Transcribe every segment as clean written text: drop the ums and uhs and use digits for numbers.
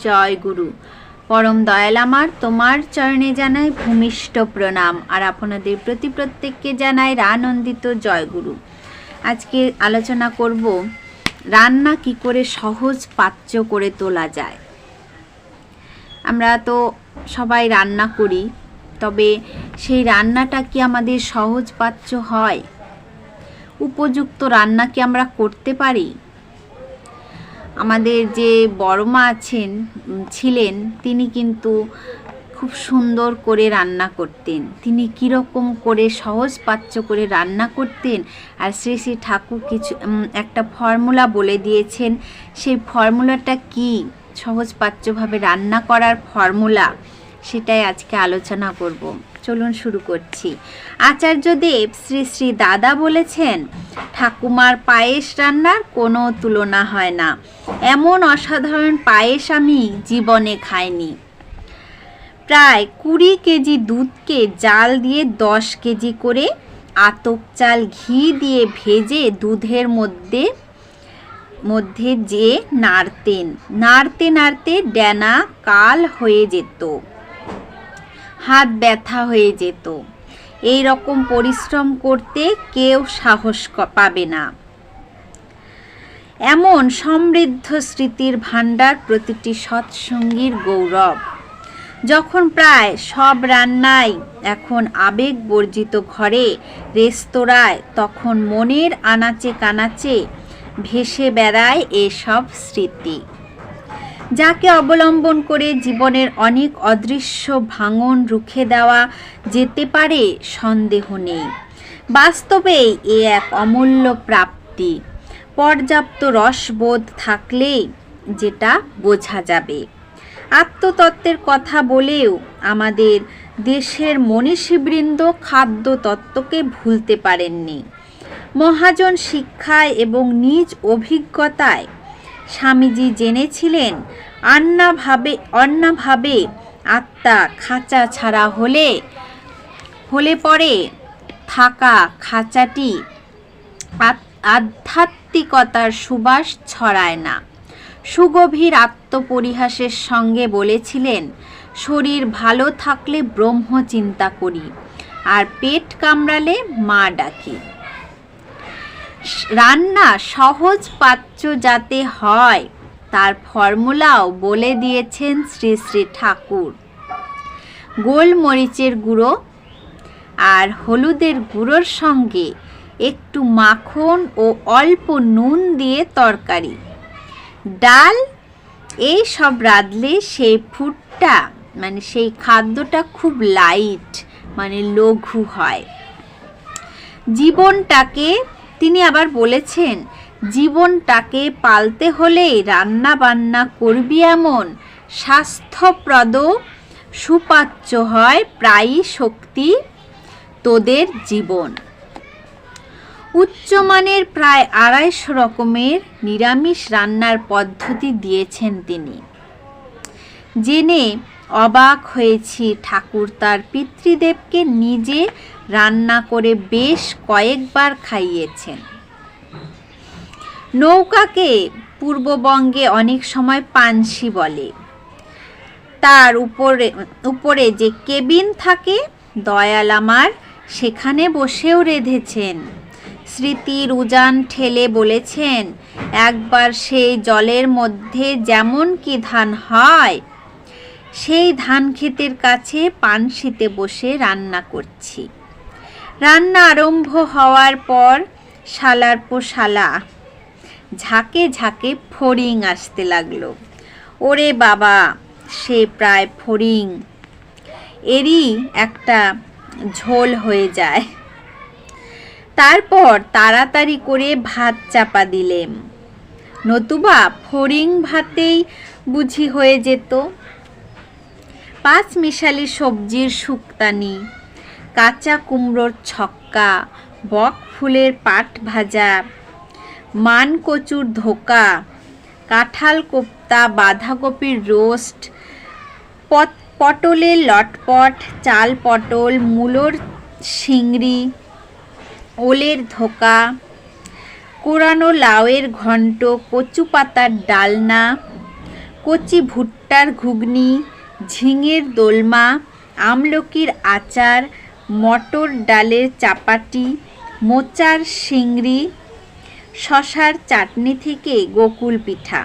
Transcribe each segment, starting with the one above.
জয় গুরু। পরম দয়াল আমার, তোমার চরণে জানাই ভূমিষ্ঠ প্রণাম, আর আপনাদের প্রতি প্রত্যেককে জানাই আনন্দিত জয় গুরু। আজকে আলোচনা করব রান্না কি করে সহজ পাচ্য করে তোলা যায়। আমরা তো সবাই রান্না করি, তবে সেই রান্নাটা কি আমাদের সহজ পাচ্য হয়? উপযুক্ত রান্না কি আমরা করতে পারি? আমাদের যে বড় মা ছিলেন, তিনি কিন্তু খুব সুন্দর করে রান্না করতেন। তিনি কীরকম করে সহজ পাচ্য করে রান্না করতেন, আর শ্রী শ্রী ঠাকুর একটা ফর্মুলা বলে দিয়েছেন। সেই ফর্মুলাটা কি, সহজ পাচ্যভাবে রান্না করার ফর্মুলা, সেটাই আজকে আলোচনা করব। চলুন শুরু করছি। আচার্যদেব শ্রী শ্রী দাদা বলেছেন, ঠাকুমার পায়েস রান্নার কোনো তুলনা হয় না। এমন অসাধারণ পায়েস আমি জীবনে খাইনি। প্রায় 20 কেজি দুধকে জাল দিয়ে 10 কেজি করে আতপ চাল ঘি দিয়ে ভেজে দুধের মধ্যে যে নাড়তে নাড়তে ডেনা কাল হয়ে যেত, হাত ব্যথা হয়ে যেত। এই রকম পরিশ্রম করতে কেউ সাহস পাবে না। এমন সমৃদ্ধ স্মৃতির ভাণ্ডার প্রতিটি সৎসঙ্গীর গৌরব। যখন প্রায় সব রান্নাই এখন আবেগ বর্জিত ঘরে, রেস্তোরাঁয়, তখন মনের আনাচে কানাচে ভেসে বেড়ায় এসব স্মৃতি, যাকে অবলম্বন করে জীবনের অনেক অদৃশ্য ভাঙন রুখে দেওয়া যেতে পারে সন্দেহ নেই। বাস্তবেই এ এক অমূল্য প্রাপ্তি। পর্যাপ্ত রসবোধ থাকলেই যেটা বোঝা যাবে। আত্মতত্ত্বের কথা বলেও আমাদের দেশের মনীষীবৃন্দ খাদ্য তত্ত্বকে ভুলতে পারেননি। মহাজন শিক্ষায় এবং নিজ অভিজ্ঞতায় স্বামীজি জেনেছিলেন, অন্যভাবে আত্মা খাঁচা ছাড়া হলে পরে থাকা খাঁচাটি আধ্যাত্মিকতার সুবাস ছড়ায় না। সুগভীর আত্মপরিহাসের সঙ্গে বলেছিলেন, শরীর ভালো থাকলে ব্রহ্ম চিন্তা করি, আর পেট কামড়ালে মা ডাকি। রান্না সহজ পাচ্য যাতে হয়, তার ফর্মুলাও বলে দিয়েছেন শ্রী শ্রী ঠাকুর। গোলমরিচের গুঁড়ো আর হলুদের গুঁড়োর সঙ্গে একটু মাখন ও অল্প নুন দিয়ে তরকারি, ডাল, এই সব রাঁধলে সেই ফুডটা সেই খাদ্যটা খুব লাইট, লঘু হয়। তিনি আবার বলেছেন, জীবনটাকে পালতে হলেই রান্না বান্না করবি এমন স্বাস্থ্যপ্রদ সুপাচ্য হয় প্রায়ই শক্তি তোদের জীবন। উচ্চমানের প্রায় 250 রকমের নিরামিষ রান্নার পদ্ধতি দিয়েছেন তিনি। জেনে অবাক হয়েছি, ঠাকুর তার পিতৃদেবকে নিজে রান্না করে বেশ কয়েকবার খাইয়েছেন। নৌকাকে পূর্ববঙ্গে অনেক সময় পানসি বলে। তার উপরে যে কেবিন থাকে, দয়াল আমার সেখানে বসেও রেঁধেছেন। স্মৃতির উজান ঠেলে বলেছেন, একবার সেই জলের মধ্যে যেমন কি ধান হয়, সেই ধান ক্ষেতের কাছে পানসিতে বসে রান্না করছি। রান্না আরম্ভ হওয়ার পর শালার পো শালা, ঝাঁকে ঝাঁকে ফড়িং আসতে লাগলো। ওরে বাবা, সে প্রায় ফড়িং এরই একটা ঝোল হয়ে যায়। তারপর তাড়াতাড়ি করে ভাত চাপা দিলেম, নতুবা ফড়িং ভাতেই বুঝি হয়ে যেত। 5 মিশালি সবজির শুক্তানি, কাঁচা কুমড়োর ছক্কা, বক ফুলের পাট ভাজা, মান কচুর ধোকা, কাঁঠাল কোপ্তা, বাঁধাকপির রোস্ট, পটলের লটপট, চাল পটল, মূলোর শিংড়ি, ওলের ধোকা, কোরানো লাউয়ের ঘন্ট, কচু পাতার ডালনা, কচি ভুট্টার ঘুগনি, ঝিঙের দোলমা, আমলকির আচার, মটর ডালের চাপাটি, মোচার সিংড়ি, শশার চাটনি থেকে গোকুল পিঠা,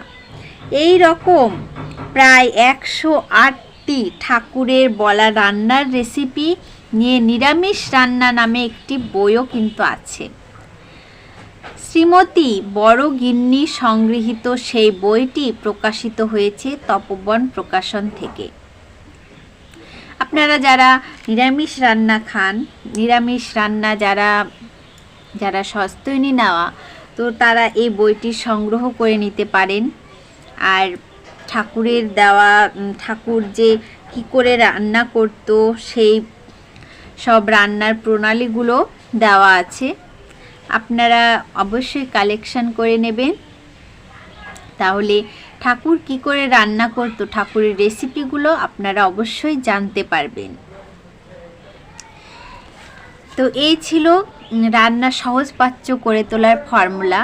এই রকম প্রায় 108টি ঠাকুরের বলা রান্নার রেসিপি নিয়ে নিরামিষ রান্না নামে একটি বইও কিন্তু আছে। শ্রীমতী বড় গিন্নি সংগৃহীত সেই বইটি প্রকাশিত হয়েছে তপোবন প্রকাশন থেকে। আপনারা যারা নিরামিষ রান্না খান, নিরামিষ রান্না যারা সস্তৈনী নেওয়া, তো তারা এই বইটি সংগ্রহ করে নিতে পারেন। আর ঠাকুরের দেওয়া, ঠাকুর যে কি করে রান্না করত সেই সব রান্নার প্রণালীগুলো দেওয়া আছে, আপনারা অবশ্যই কালেকশন করে নেবেন। তাহলে ঠাকুর কি করে রান্না করত, ঠাকুরের রেসিপিগুলো আপনারা অবশ্যই জানতে পারবেন। তো এই ছিল রান্না সহজপাচ্য করে তোলার ফর্মুলা।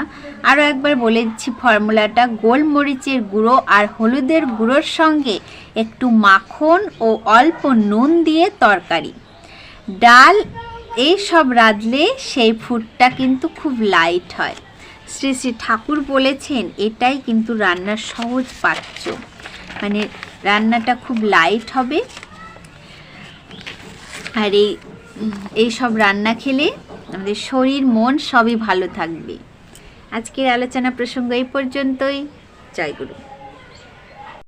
আরও একবার বলে দিচ্ছি ফর্মুলাটা: গোলমরিচের গুঁড়ো আর হলুদের গুঁড়োর সঙ্গে একটু মাখন ও অল্প নুন দিয়ে তরকারি, ডাল, এই সব রাঁধলে সেই ফুডটা কিন্তু খুব লাইট হয়। শ্রী শ্রী ঠাকুর বলেছেন এটাই কিন্তু রান্নার সহজ পাচ্য, মানে রান্নাটা খুব লাইট হবে। আর এই সব রান্না খেলে আমাদের শরীর মন সবই ভালো থাকবে। আজকের আলোচনা প্রসঙ্গ এই পর্যন্তই। জয় গুরু।